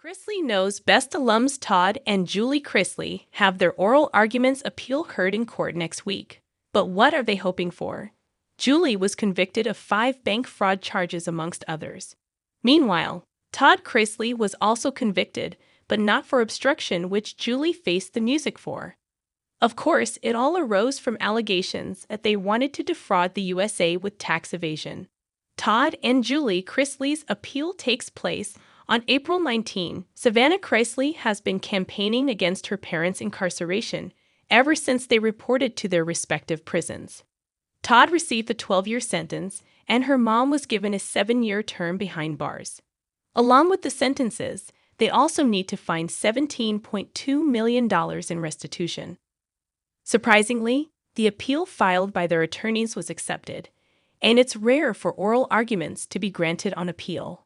Chrisley Knows best alums Todd and Julie Chrisley have their oral arguments appeal heard in court next week. But what are they hoping for? Julie was convicted of 5 bank fraud charges amongst others. Meanwhile, Todd Chrisley was also convicted, but not for obstruction, which Julie faced the music for. Of course, it all arose from allegations that they wanted to defraud the USA with tax evasion. Todd and Julie Chrisley's appeal takes place on April 19. Savannah Chrisley has been campaigning against her parents' incarceration ever since they reported to their respective prisons. Todd received a 12-year sentence, and her mom was given a 7-year term behind bars. Along with the sentences, they also need to find $17.2 million in restitution. Surprisingly, the appeal filed by their attorneys was accepted, and it's rare for oral arguments to be granted on appeal.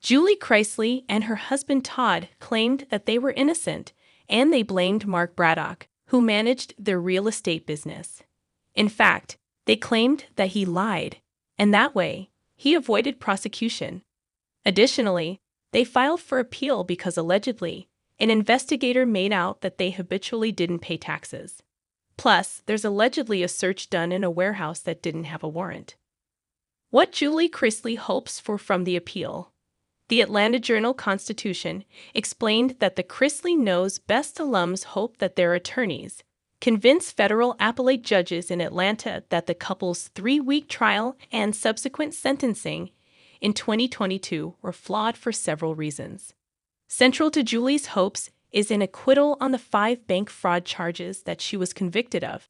Julie Chrisley and her husband Todd claimed that they were innocent, and they blamed Mark Braddock, who managed their real estate business. In fact, they claimed that he lied, and that way, he avoided prosecution. Additionally, they filed for appeal because allegedly, an investigator made out that they habitually didn't pay taxes. Plus, there's allegedly a search done in a warehouse that didn't have a warrant. What Julie Chrisley hopes for from the appeal? The Atlanta Journal-Constitution explained that the Chrisley Knows best alums hope that their attorneys convince federal appellate judges in Atlanta that the couple's 3-week trial and subsequent sentencing in 2022 were flawed for several reasons. Central to Julie's hopes is an acquittal on the 5 bank fraud charges that she was convicted of,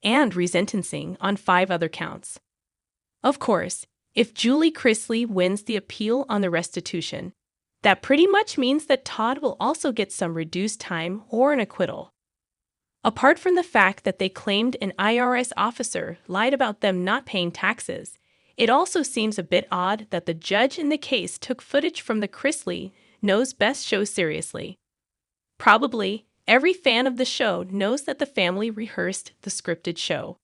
and resentencing on 5 other counts. Of course, if Julie Chrisley wins the appeal on the restitution, that pretty much means that Todd will also get some reduced time or an acquittal. Apart from the fact that they claimed an IRS officer lied about them not paying taxes, it also seems a bit odd that the judge in the case took footage from the Chrisley Knows Best show seriously. Probably, every fan of the show knows that the family rehearsed the scripted show.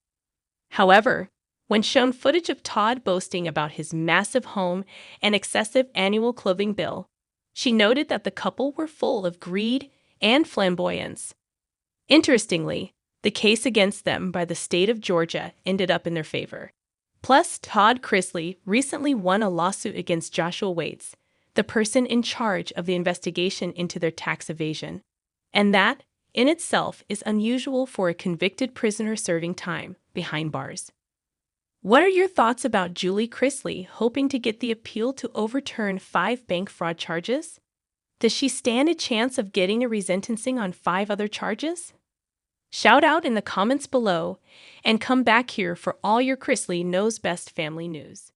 However, when shown footage of Todd boasting about his massive home and excessive annual clothing bill, she noted that the couple were full of greed and flamboyance. Interestingly, the case against them by the state of Georgia ended up in their favor. Plus, Todd Chrisley recently won a lawsuit against Joshua Waits, the person in charge of the investigation into their tax evasion. And that, in itself, is unusual for a convicted prisoner serving time behind bars. What are your thoughts about Julie Chrisley hoping to get the appeal to overturn 5 bank fraud charges? Does she stand a chance of getting a resentencing on 5 other charges? Shout out in the comments below and come back here for all your Chrisley Knows Best family news.